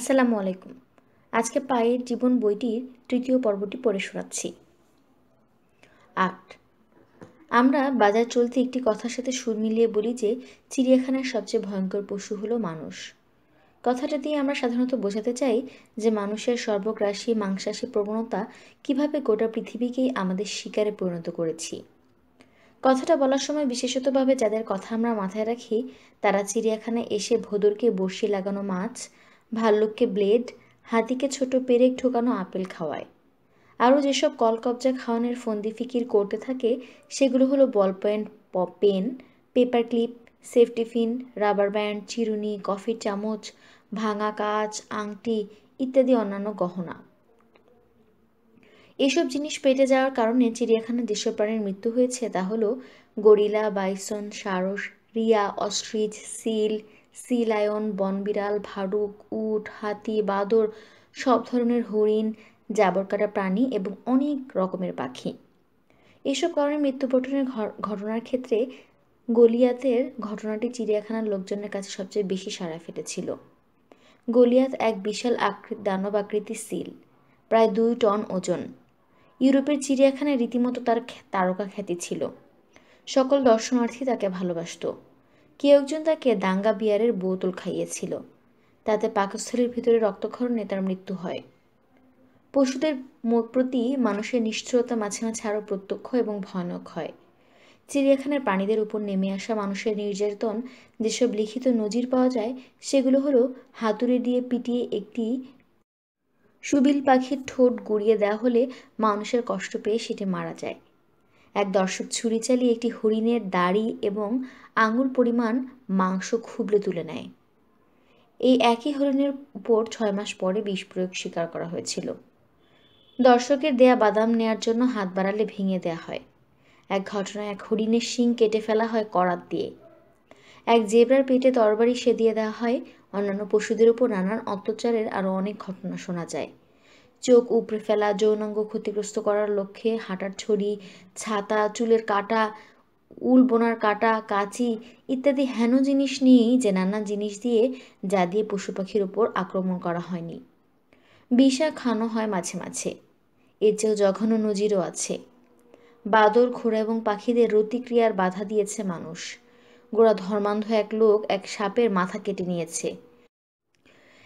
আসসালামু আলাইকুম। আজকে পায়ের জীবন বইটির তৃতীয় পর্বটি পড়ে শোনাচ্ছি। ৮। আমরা বাজার চলতি একটি কথার সাথে সুর মিলিয়ে বলি যে চিড়িয়াখানার সবচেয়ে ভয়ঙ্কর পশু হলো মানুষ। কথাটা দিয়ে আমরা সাধারণত বোঝাতে চাই যে মানুষের সর্বগ্রাসী মাংসাশী প্রবণতা কিভাবে গোটা পৃথিবীকেই আমাদের শিকারে পরিণত করেছি। কথাটা বলার সময় বিশেষতভাবে যাদের কথা আমরা মাথায় রাখি তারা চিড়িয়াখানায় এসে ভোঁদরকে বড়শি লাগানো মাছ, ভাল্লুককে ব্লেড, হাতিকে ছোট পেরেক ঢোকানো আপেল খাওয়ায়। আরও যেসব কলকবজা খাওয়ানোর ফন্দি ফিকির করতে থাকে সেগুলো হলো ball point, pen, paper clip, safety pin, rubber band, চিরুনি, কফির চামচ, ভাঙা কাঁচ, আংটি ইত্যাদি অন্যান্য গহনা। এসব জিনিস পেটে যাওয়ার কারণে চিড়িয়াখানায় যেসব প্রাণীর মৃত্যু হয়েছে তা হলো গরিলা, বাইসন, সারস, rhea, ostrich, seal, sea lion, বনবিড়াল, ভালুক, উট, হাতি, বাদর, সব ধরনের হরিণ, জাবরকাটা প্রাণী এবং অনেক রকমের পাখি। এসব কারণে মৃত্যু ঘটনার ক্ষেত্রে গলিয়াতের ঘটনাটি চিড়িয়াখানার লোকজনের কাছে সবচেয়ে বেশি সাড়া ফেলেছিল। গলিয়াত এক বিশাল দানব আকৃতির সিল, প্রায় 2 টন ওজন। ইউরোপের চিড়িয়াখানায় রীতিমতো তার তারকা খ্যাতি ছিল। সকল দর্শনার্থী তাকে ভালোবাসত। কেউ একজন তাকে দাঙ্গা বিয়ারের বোতল খাইয়েছিল, তাতে পাকস্থলীর ভিতরে রক্তক্ষরণে তার মৃত্যু হয়। পশুদের প্রতি মানুষের নিষ্ঠুরতা মাঝে মাঝে আরও প্রত্যক্ষ এবং ভয়ানক হয়। চিড়িয়াখানার প্রাণীদের উপর নেমে আসা মানুষের নির্যাতন যেসব লিখিত নজির পাওয়া যায় সেগুলো হলো হাতুড়ি দিয়ে পিটিয়ে একটি সুবিল পাখির ঠোঁট গুঁড়িয়ে দেওয়া হলে মানুষের কষ্ট পেয়ে সেটি মারা যায়। এক দর্শক ছুরি চালিয়ে একটি হরিণের দাড়ি এবং আঙুল পরিমাণ মাংস খুবলে তুলে নেয়। এই একই হরিণের উপর 6 মাস পরে বিষ প্রয়োগ স্বীকার করা হয়েছিল। দর্শকের দেয়া বাদাম নেয়ার জন্য হাত বাড়ালে ভেঙে দেয়া হয়। এক ঘটনায় এক হরিণের শিং কেটে ফেলা হয় করাত দিয়ে। এক জেব্রার পেটে তরবারি সেদিয়ে দেওয়া হয়। অন্যান্য পশুদের উপর নানান অত্যাচারের আরও অনেক ঘটনা শোনা যায়। চোখ উপড়ে ফেলা, যৌনাঙ্গ ক্ষতিগ্রস্ত করার লক্ষ্যে হাঁটার ছড়ি, ছাতা, চুলের কাঁটা, উল বোনার কাঁটা, কাঁচি ইত্যাদি হেন জিনিস নিয়েই যে নানা জিনিস দিয়ে যা দিয়ে পশু পাখির উপর আক্রমণ করা হয়নি। বিষা খাওয়ানো হয় মাঝে মাঝে। এর চেয়েও জঘন্য নজিরও আছে। বাদর, ঘোড়া এবং পাখিদের রতিক্রিয়ার বাধা দিয়েছে মানুষ। গোড়া ধর্মান্ধ এক লোক এক সাপের মাথা কেটে নিয়েছে।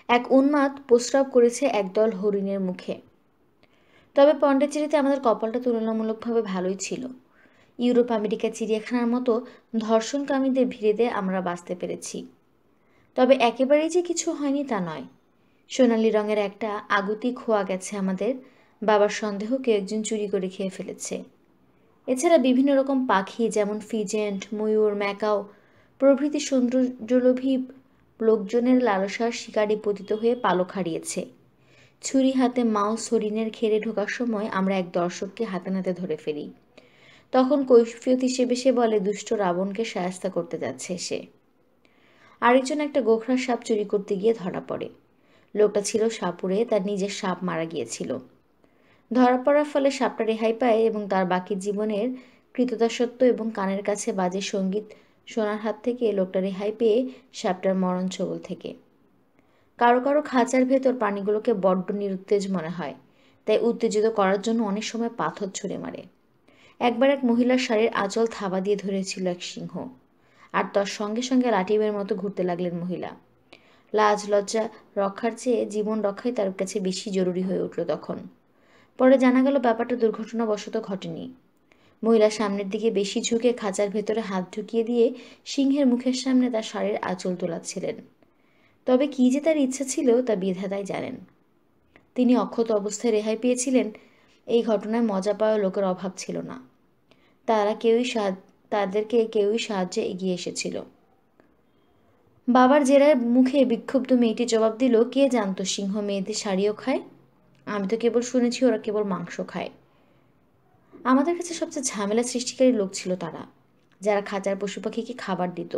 এক উন্মাদ প্রস্রাব করেছে একদল হরিণের মুখে। তবে পন্ডিচেরিতে আমাদের কপালটা তুলনামূলকভাবে ভালোই ছিল। ইউরোপ আমেরিকা চিড়িয়াখানার মতো ধর্ষণকামীদের ভিড়ে আমরা বাঁচতে পেরেছি। তবে একেবারেই যে কিছু হয়নি তা নয়। সোনালি রঙের একটা আগুতি খোয়া গেছে আমাদের। বাবার সন্দেহ কেউ একজন চুরি করে খেয়ে ফেলেছে। এছাড়া বিভিন্ন রকম পাখি যেমন ফিজেন্ট, ময়ূর, ম্যাকাও প্রভৃতি সৌন্দর্যলোভী লোকজনের লালসার শিকারে পতিত হয়ে পালক হারিয়েছে। ছুরি হাতে মাউস হরিণের ঘেরে ঢোকার সময় আমরা এক দর্শককে হাতে নাতে ধরে ফেলি। তখন কৈফিয়ত হিসেবে সে বলে দুষ্ট রাবণকে শায়েস্তা করতে যাচ্ছে সে। আরেকজন একটা গোখরা সাপ চুরি করতে গিয়ে ধরা পড়ে। লোকটা ছিল সাপুড়ে, তার নিজের সাপ মারা গিয়েছিল। ধরা পড়ার ফলে সাপটা রেহাই পায় এবং তার বাকি জীবনের কৃতদাসত্ব এবং কানের কাছে বাজে সঙ্গীত শোনার হাত থেকে লোকটা রেহাই পেয়ে সাপটার মরণ ছোবল থেকে। কারো কারো খাঁচার ভেতর প্রাণীগুলোকে বড্ড নিরুত্তেজ মনে হয়, তাই উত্তেজিত করার জন্য অনেক সময় পাথর ছুঁড়ে মারে। একবার এক মহিলার শাড়ির আঁচল থাবা দিয়ে ধরেছিল এক সিংহ, আর তার সঙ্গে সঙ্গে লাঠিবের মতো ঘুরতে লাগলেন মহিলা। লাজ লজ্জা রক্ষার চেয়ে জীবন রক্ষাই তার কাছে বেশি জরুরি হয়ে উঠল তখন। পরে জানা গেল ব্যাপারটা দুর্ঘটনাবশত ঘটেনি। মহিলা সামনের দিকে বেশি ঝুঁকে খাঁচার ভেতরে হাত ঢুকিয়ে দিয়ে সিংহের মুখের সামনে তার শাড়ির আঁচল তোলাচ্ছিলেন। তবে কী যে তার ইচ্ছা ছিল তা বিধাতাই জানেন। তিনি অক্ষত অবস্থায় রেহাই পেয়েছিলেন। এই ঘটনায় মজা পাওয়া লোকের অভাব ছিল না। তাদেরকে কেউই সাহায্যে এগিয়ে এসেছিল। বাবার জেরার মুখে বিক্ষুব্ধ মেয়েটি জবাব দিল, কে জানতো সিংহ মেয়েদের শাড়িও খায়? আমি তো কেবল শুনেছি ওরা কেবল মাংস খায়। আমাদের কাছে সবচেয়ে ঝামেলা সৃষ্টিকারী লোক ছিল তারা, যারা খাঁচার পশু পাখিকে খাবার দিত।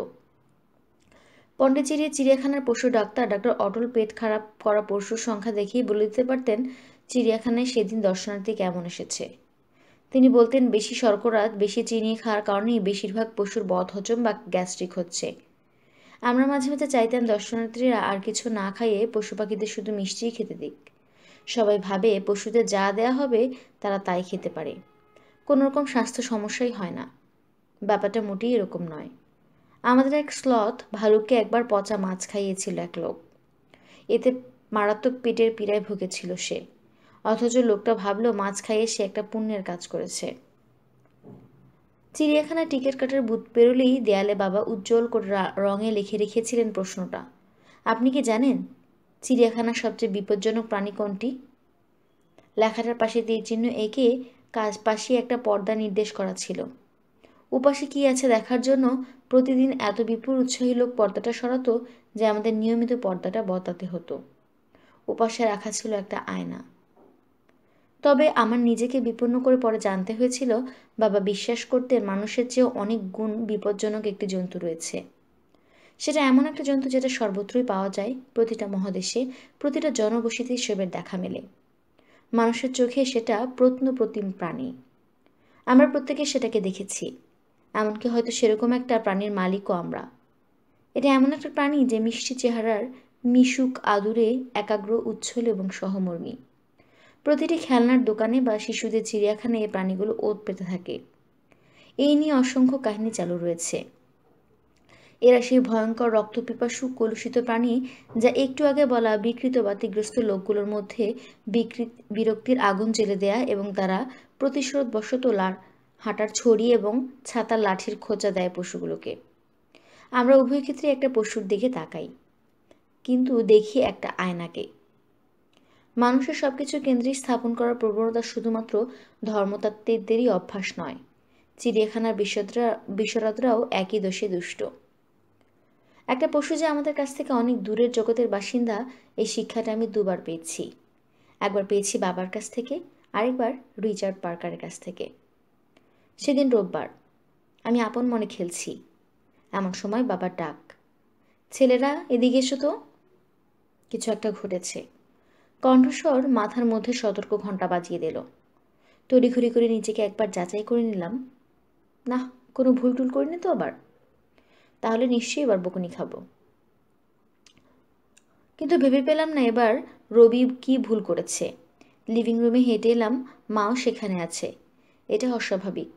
পন্ডিচেরির চিড়িয়াখানার পশু ডাক্তার অটল পেট খারাপ করা পশুর সংখ্যা দেখেই বলে দিতে পারতেন চিড়িয়াখানায় সেদিন দর্শনার্থী কেমন এসেছে। তিনি বলতেন, বেশি শর্করা, বেশি চিনি খাওয়ার কারণেই বেশিরভাগ পশুর বদহজম বা গ্যাস্ট্রিক হচ্ছে। আমরা মাঝে মাঝে চাইতাম দর্শনার্থীরা আর কিছু না খাইয়ে পশু পাখিদের শুধু মিষ্টিই খেতে দিক। সবাই ভাবে পশুদের যা দেয়া হবে তারা তাই খেতে পারে, কোনো রকম স্বাস্থ্য সমস্যাই হয় না। ব্যাপারটা মোটেই এরকম নয়। আমাদের এক স্লথ ভালুককে একবার পচা মাছ খাইয়েছিল এক লোক। এতে মারাত্মক পেটের পীড়ায় ভুগেছিল সে, অথচ লোকটা ভাবলো মাছ খাইয়ে সে একটা পুণ্যের কাজ করেছে। চিড়িয়াখানায় টিকিট কাটার বুথ পেরোলেই দেয়ালে বাবা উজ্জ্বল করে রঙে লিখে রেখেছিলেন প্রশ্নটা, আপনি কি জানেন চিড়িয়াখানার সবচেয়ে বিপজ্জনক প্রাণী কোনটি? লেখাটার পাশে তীর চিহ্ন এঁকে পাশে একটা পর্দা নির্দেশ করা ছিল। ওপাশে কি আছে দেখার জন্য প্রতিদিন এত বিপুল উৎসাহী লোক পর্দাটা সরাতো যে আমাদের নিয়মিত পর্দাটা বদলাতে হতো। ওপাশে রাখা ছিল একটা আয়না। তবে আমার নিজেকে বিপন্ন করে পরে জানতে হয়েছিল বাবা বিশ্বাস করতেন মানুষের চেয়েও অনেক গুণ বিপজ্জনক একটি জন্তু রয়েছে। সেটা এমন একটা জন্তু যেটা সর্বত্রই পাওয়া যায়, প্রতিটা মহাদেশে, প্রতিটা জনবসতিতে সেবার দেখা মেলে। মানুষের চোখে সেটা প্রত্নপ্রতিম প্রাণী। আমরা প্রত্যেকে সেটাকে দেখেছি, এমনকি হয়তো সেরকম একটা প্রাণীর মালিকও আমরা। এটা এমন একটা প্রাণী যে মিষ্টি চেহারার, মিশুক আদুরে, একাগ্র, উচ্ছল এবং সহমর্মী। প্রতিটি খেলনার দোকানে বা শিশুদের চিড়িয়াখানায় এই প্রাণীগুলো ওত পেতে থাকে। এই নিয়ে অসংখ্য কাহিনী চালু রয়েছে। এরা সেই ভয়ঙ্কর রক্তপিপাসু কলুষিত প্রাণী যা একটু আগে বলা বিকৃত বাতিগ্রস্ত লোকগুলোর মধ্যে বিরক্তির আগুন জ্বেলে দেয়া এবং তারা প্রতিশোধবশত হাঁটার ছড়ি এবং ছাতার লাঠির খোঁচা দেয় পশুগুলোকে। আমরা উভয় ক্ষেত্রে একটা পশুর দিকে তাকাই, কিন্তু দেখি একটা আয়নাকে। মানুষের সবকিছু কেন্দ্রে স্থাপন করার প্রবণতা শুধুমাত্র ধর্মতাত্ত্বিকদেরই অভ্যাস নয়, চিড়িয়াখানার বিশরদরাও একই দোষে দুষ্ট। একটা পশু যে আমাদের কাছ থেকে অনেক দূরের জগতের বাসিন্দা, এই শিক্ষাটা আমি দুবার পেয়েছি। একবার পেয়েছি বাবার কাছ থেকে, আরেকবার রিচার্ড পার্কারের কাছ থেকে। সেদিন রোববার, আমি আপন মনে খেলছি, এমন সময় বাবার ডাক, ছেলেরা এদিকে এসো তো, কিছু একটা ঘটেছে। কণ্ঠস্বর মাথার মধ্যে সতর্ক ঘণ্টা বাজিয়ে দিল। তড়িঘড়ি করে নিজেকে একবার যাচাই করে নিলাম, না কোনো ভুল টুল করিনি তো আবার, তাহলে নিশ্চয়ই এবার বকুনি খাবো। কিন্তু ভেবে পেলাম না এবার রবি কি ভুল করেছে। লিভিং রুমে হেঁটে এলাম, মাও সেখানে আছে। এটা অস্বাভাবিক।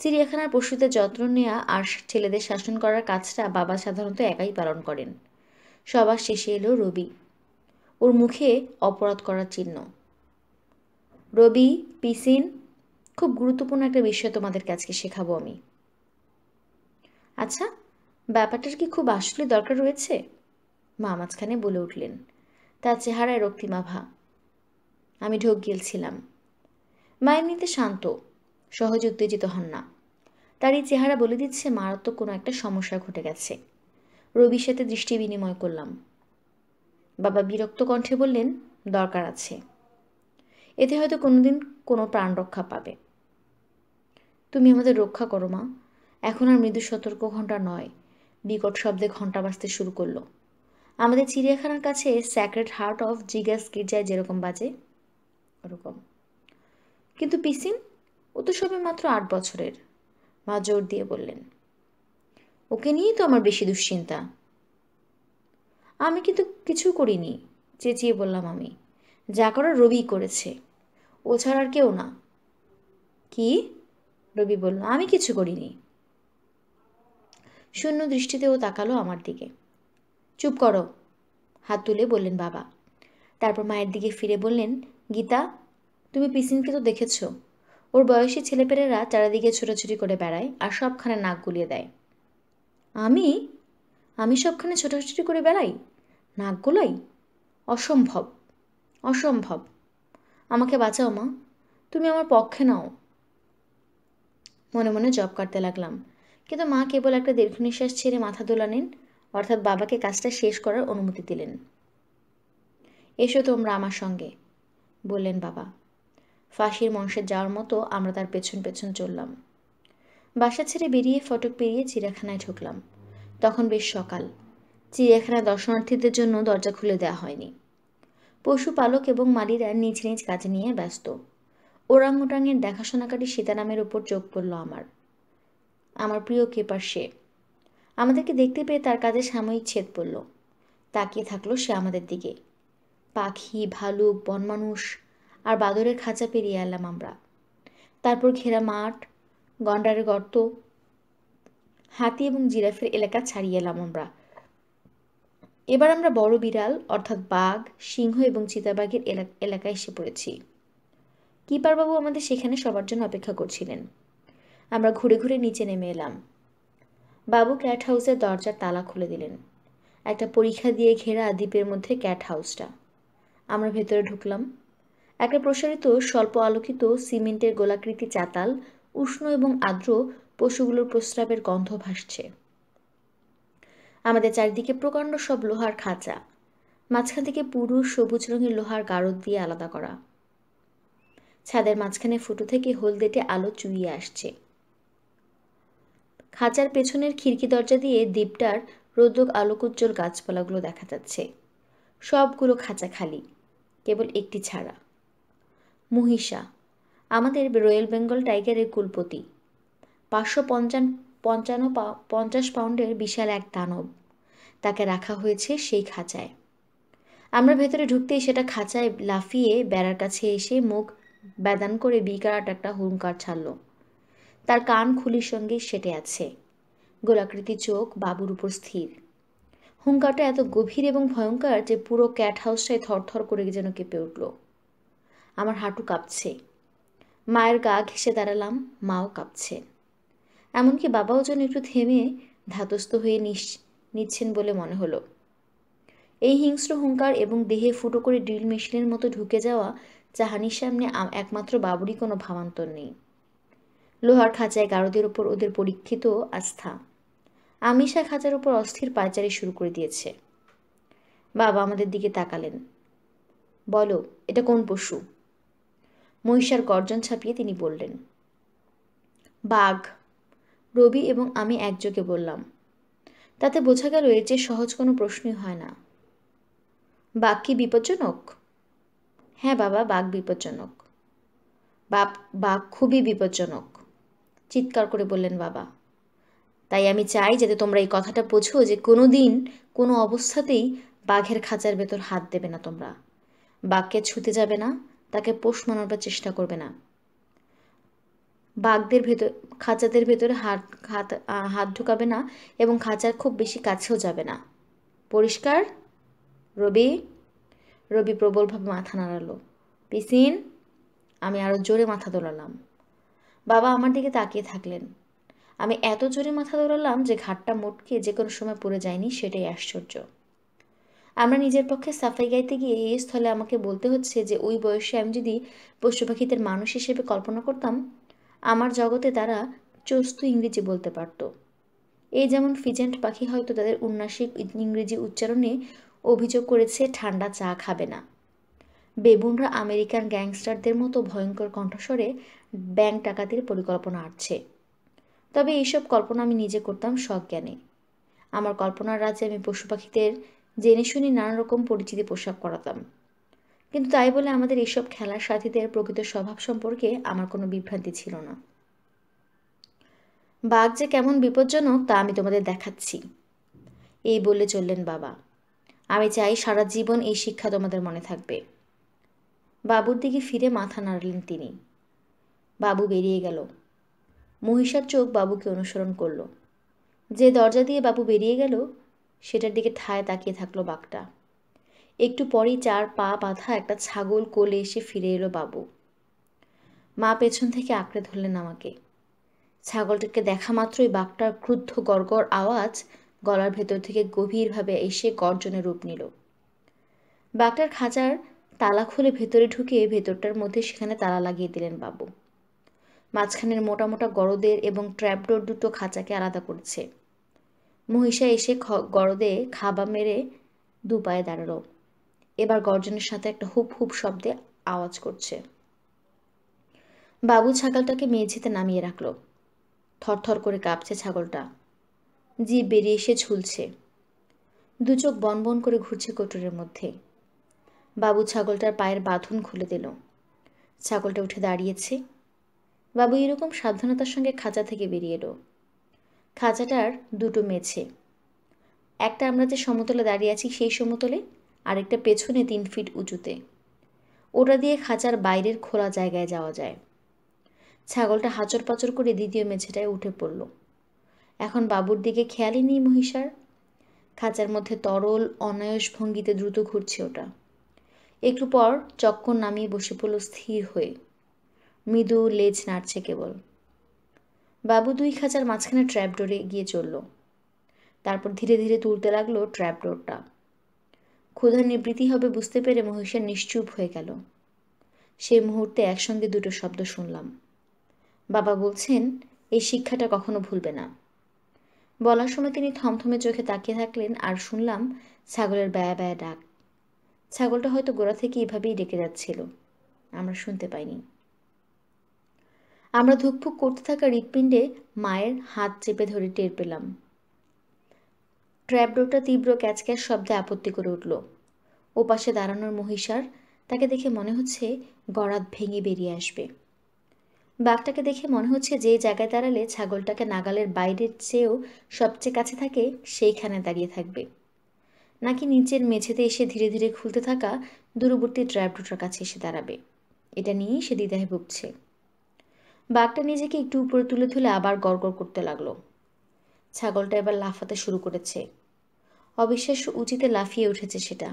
চিড়িয়াখানার পশুদের যত্ন নেওয়া আর ছেলেদের শাসন করার কাজটা বাবা সাধারণত একাই পালন করেন। সবার শেষে এলো রবি, ওর মুখে অপরাধ করার চিহ্ন। রবি, পিসিন, খুব গুরুত্বপূর্ণ একটা বিষয় তোমাদের কাছে শেখাবো আমি। আচ্ছা, ব্যাপারটার কি খুব আসলে দরকার রয়েছে? মা মাঝখানে বলে উঠলেন, তার চেহারায় রক্তিমাভা। আমি ঢোক গিলছিলাম। মায়ের নিতে শান্ত, সহজে উত্তেজিত হন না। তার এই চেহারা বলে দিচ্ছে মারাত্মক কোনো একটা সমস্যা ঘটে গেছে। রবির সাথে দৃষ্টি বিনিময় করলাম। বাবা বিরক্ত কণ্ঠে বললেন, দরকার আছে, এতে হয়তো কোনোদিন কোনো প্রাণ রক্ষা পাবে। তুমি আমাদের রক্ষা করো মা, এখন আর মৃদু সতর্ক ঘণ্টা নয়, বিকট শব্দে ঘণ্টা বাজতে শুরু করলো। আমাদের চিড়িয়াখানার কাছে স্যাক্রেড হার্ট অফ জিগাস গির্জায় যেরকম বাজে ওরকম। কিন্তু পিসিন, ও তো সবে মাত্র 8 বছরের, মা জোর দিয়ে বললেন। ওকে নিয়েই তো আমার বেশি দুশ্চিন্তা। আমি কিন্তু কিছু করিনি, চেঁচিয়ে বললাম আমি। যা করার রবি করেছে, ও ছাড়া আর কেউ না। কি? রবি বলল, আমি কিছু করিনি। শূন্য দৃষ্টিতে ও তাকালো আমার দিকে। চুপ করো, হাত তুলে বললেন বাবা। তারপর মায়ের দিকে ফিরে বললেন, গীতা, তুমি পিসিনকে তো দেখেছ, ওর বয়সী ছেলেপেলেরা চারিদিকে ছোটাছুটি করে বেড়ায় আর সবখানে নাক গুলিয়ে দেয়। আমি আমি সবখানে ছোটাছুটি করে বেড়াই, নাক গোলাই? অসম্ভব, অসম্ভব। আমাকে বাঁচাও মা, তুমি আমার পক্ষে নাও। মনে মনে জব কাটতে লাগলাম, কিন্তু মা কেবল একটা দীর্ঘ নিঃশ্বাস ছেড়ে মাথা দোলালেন, অর্থাৎ বাবাকে কাজটা শেষ করার অনুমতি দিলেন। এসো তোমরা আমার সঙ্গে, বললেন বাবা। ফাঁসির মঞ্চে যাওয়ার মতো আমরা তার পেছন পেছন চললাম। বাসা ছেড়ে বেরিয়ে ফটক পেরিয়ে চিড়িয়াখানায় ঢুকলাম। তখন বেশ সকাল। চিড়িয়াখানায় দর্শনার্থীদের জন্য দরজা খুলে দেওয়া হয়নি। পশুপালক এবং মালিরা নিজ নিজ কাজে নিয়ে ব্যস্ত। ওরাংউটাংয়ের দেখাশোনাকারী সীতারামের ওপর চোখ পড়ল আমার। আমার প্রিয় কেপার সে। আমাদেরকে দেখতে পেয়ে তার কাজে সাময়িক ছেদ পড়ল। তাকিয়ে থাকলো সে আমাদের দিকে। পাখি, ভালুক, বনমানুষ আর বাদরের খাঁচা পেরিয়ে এলাম আমরা। তারপর ঘেরা মাঠ, গন্ডারের গর্ত, হাতি এবং জিরাফের এলাকা ছাড়িয়ে এলাম আমরা। এবার আমরা বড় বিড়াল অর্থাৎ বাঘ, সিংহ এবং চিতাবাঘের এলাকায় এসে পড়েছি। কিপারবাবু আমাদের সেখানে সবার জন্য অপেক্ষা করছিলেন। আমরা ঘুরে ঘুরে নিচে নেমে এলাম। বাবু ক্যাট হাউসের দরজার তালা খুলে দিলেন। একটা পরীক্ষা দিয়ে ঘেরা দ্বীপের মধ্যে ক্যাট হাউসটা। আমরা ভেতরে ঢুকলাম। একটা প্রসারিত স্বল্প আলোকিত সিমেন্টের গোলাকৃতি চাতাল, উষ্ণ এবং আর্দ্র পশুগুলোর প্রস্রাবের গন্ধ ভাসছে। আমাদের চারিদিকে প্রকাণ্ড সব লোহার খাঁচা, মাঝখান থেকে পুরু সবুজ রঙের লোহার গারদ দিয়ে আলাদা করা। ছাদের মাঝখানে ফুটো থেকে হলদেটে আলো চুইয়ে আসছে। খাঁচার পেছনের খিড়কি দরজা দিয়ে দ্বীপটার রৌদ্র আলোকোজ্জ্বল গাছপালাগুলো দেখা যাচ্ছে। সবগুলো খাঁচা খালি, কেবল একটি ছাড়া। মহিষা, আমাদের রয়্যাল বেঙ্গল টাইগারের কুলপতি, ৫৫০ পাউন্ডের বিশাল এক দানব। তাকে রাখা হয়েছে সেই খাঁচায়। আমরা ভেতরে ঢুকতেই সেটা খাঁচায় লাফিয়ে বেড়ার কাছে এসে মুখ ব্যাদান করে বিকরাট একটা হুঙ্কার ছাড়ল। তার কান খুলির সঙ্গে সেটে আছে, গোলাকৃতি চোখ বাবুর উপর স্থির। হুঙ্কারটা এত গভীর এবং ভয়ঙ্কর যে পুরো ক্যাট হাউসটায় থরথর করে যেন কেঁপে উঠল। আমার হাঁটু কাঁপছে। মায়ের গা ঘেঁষে দাঁড়ালাম, মাও কাঁপছে। এমনকি বাবাও যেন একটু থেমে ধাতস্থ হয়ে নিচ্ছেন বলে মনে হলো। এই হিংস্র হুঙ্কার এবং দেহে ফুটো করে ড্রিল মেশিনের মতো ঢুকে যাওয়া চাহানির সামনে একমাত্র বাবুরই কোনো ভাবান্তর নেই। লোহার খাঁচায় গারদের ওপর ওদের পরীক্ষিত আস্থা। আমিষা খাঁচার ওপর অস্থির পায়চারি শুরু করে দিয়েছে। বাবা আমাদের দিকে তাকালেন। বলো, এটা কোন পশু? মহিষার গর্জন ছাপিয়ে তিনি বললেন, বাঘ। রবি এবং আমি একযোগে বললাম। তাতে বোঝা গেল এর চেয়ে সহজ কোনো প্রশ্নই হয় না। বাঘ কি বিপজ্জনক? হ্যাঁ বাবা, বাঘ বিপজ্জনক। বাঘ খুবই বিপজ্জনক, চিৎকার করে বললেন বাবা। তাই আমি চাই যাতে তোমরা এই কথাটা বোঝো যে কোনো দিন কোনো অবস্থাতেই বাঘের খাঁচার ভেতর হাত দেবে না তোমরা। বাঘকে ছুতে যাবে না, তাকে পোষ মানাবার চেষ্টা করবে না। খাঁচাদের ভেতরে হাত ঢুকাবে না এবং খাঁচার খুব বেশি কাছেও যাবে না। পরিষ্কার? রবি? রবি প্রবলভাবে মাথা নাড়ালো। পিসিন? আমি আরও জোরে মাথা দোলালাম। বাবা আমার দিকে তাকিয়ে থাকলেন। আমি এত জোরে মাথা দোলালাম যে ঘাটটা মোটকে যে কোনো সময় পড়ে যায়নি, সেটাই আশ্চর্য। আমরা নিজের পক্ষে সাফাই গাইতে গিয়ে এই স্থলে আমাকে বলতে হচ্ছে যে ওই বয়সে আমি যদি পশু পাখিদের মানুষ হিসেবে কল্পনা করতাম, আমার জগতে তারা চস্তু ইংরেজি বলতে পারত। এই যেমন ফিজেন্ট পাখি হয়তো তাদের উন্নাসিক ইংরেজি উচ্চারণে অভিযোগ করেছে ঠান্ডা চা খাবে না। বেবুনরা আমেরিকান গ্যাংস্টারদের মতো ভয়ঙ্কর কণ্ঠস্বরে ব্যাংক ডাকাতির পরিকল্পনা আঁটছে। তবে এইসব কল্পনা আমি নিজে করতাম সজ্ঞানে। আমার কল্পনার রাজ্যে আমি পশু পাখিদের জেনে শুনে নানা রকম পরিচিতি পোশাক করাতাম। কিন্তু তাই বলে আমাদের এইসব খেলার সাথীদের প্রকৃত স্বভাব সম্পর্কে আমার কোনো বিভ্রান্তি ছিল না। বাঘ যে কেমন বিপজ্জনক তা আমি তোমাদের দেখাচ্ছি, এই বলে চললেন বাবা। আমি চাই সারা জীবন এই শিক্ষা তোমাদের মনে থাকবে। বাবুর দিকে ফিরে মাথা নাড়লেন তিনি। বাবু বেরিয়ে গেল। মহিষার চোখ বাবুকে অনুসরণ করল। যে দরজা দিয়ে বাবু বেরিয়ে গেল সেটার দিকে ঠায় তাকিয়ে থাকলো বাঘটা। একটু পরেই 4 পা বাঁধা একটা ছাগল কোলে এসে ফিরে এলো বাবু। মা পেছন থেকে আঁকড়ে ধরলেন আমাকে। ছাগলটাকে দেখা মাত্রই বাঘটার ক্রুদ্ধ গড়গড় আওয়াজ গলার ভেতর থেকে গভীরভাবে এসে গর্জনে রূপ নিল। বাঘটার খাঁচার তালা খুলে ভেতরে ঢুকে ভেতরটার মধ্যে সেখানে তালা লাগিয়ে দিলেন বাবু। মাঝখানের মোটা মোটা গরদের এবং ট্র্যাপডোর দুটো খাঁচাকে আলাদা করছে। মহিষা এসে গরদে খাবা মেরে 2 পায়ে দাঁড়ালো। এবার গর্জনের সাথে একটা হুপ হুপ শব্দে আওয়াজ করছে। বাবু ছাগলটাকে মেঝেতে নামিয়ে রাখলো। থরথর করে কাঁপছে ছাগলটা। জিভ বেরিয়ে এসে ঝুলছে। 2 চোখ বনবন করে ঘুরছে কোটরের মধ্যে। বাবু ছাগলটার পায়ের বাঁধন খুলে দিল। ছাগলটা উঠে দাঁড়িয়েছে। বাবু এরকম সাবধানতার সঙ্গে খাঁচা থেকে বেরিয়ে এলো। খাঁচাটার দুটো মেঝে, একটা আমরা যে সমতলে দাঁড়িয়ে আছি সেই সমতলে, আরেকটা পেছনে 3 ফিট উঁচুতে। ওটা দিয়ে খাঁচার বাইরের খোলা জায়গায় যাওয়া যায়। ছাগলটা হাঁচর পাচর করে দ্বিতীয় মেঝেটায় উঠে পড়ল। এখন বাবুর দিকে খেয়ালই নেই মহিষার। খাঁচার মধ্যে তরল অনায়াস ভঙ্গিতে দ্রুত ঘুরছে ওটা। একটু পর চক্কর নামিয়ে বসে পড়ল স্থির হয়ে, মৃদু লেজ নাড়ছে কেবল। বাবু 2 খাঁচার মাঝখানে ট্র্যাপডোরে গিয়ে চলল। তারপর ধীরে ধীরে তুলতে লাগলো ট্র্যাপডোরটা। ক্ষুধা নিবৃত্তি হবে বুঝতে পেরে মহিষা নিশ্চুপ হয়ে গেল। সেই মুহূর্তে একসঙ্গে দুটো শব্দ শুনলাম। বাবা বলছেন এই শিক্ষাটা কখনো ভুলবে না। বলার সময় তিনি থমথমে চোখে তাকিয়ে থাকলেন, আর শুনলাম ছাগলের ব্যায়া ব্যায়া ডাক। ছাগলটা হয়তো গোড়া থেকে এভাবেই ডেকে যাচ্ছিল, আমরা শুনতে পাইনি। আমরা ধুকফুক করতে থাকা হৃৎপিণ্ডে মায়ের হাত চেপে ধরে টের পেলাম। ট্র্যাপডোরটা তীব্র ক্যাচক্যাচ শব্দে আপত্তি করে উঠল। ওপাশে দাঁড়ানোর মহিষার, তাকে দেখে মনে হচ্ছে গরাদ ভেঙে বেরিয়ে আসবে। বাঘটাকে দেখে মনে হচ্ছে যে জায়গায় দাঁড়ালে ছাগলটাকে নাগালের বাইরের চেয়েও সবচেয়ে কাছে থাকে সেইখানে দাঁড়িয়ে থাকবে, নাকি নিচের মেঝেতে এসে ধীরে ধীরে খুলতে থাকা দূরবর্তী ট্র্যাপডোরটার কাছে এসে দাঁড়াবে, এটা নিয়েই সে দ্বিধায় ভুগছে। বাঘটা নিজেকে একটু উপরে তুলে আবার গড়গড় করতে লাগলো। ছাগলটা এবার লাফাতে শুরু করেছে। অবিশ্বাস্য উঁচুতে লাফিয়ে উঠেছে সেটা।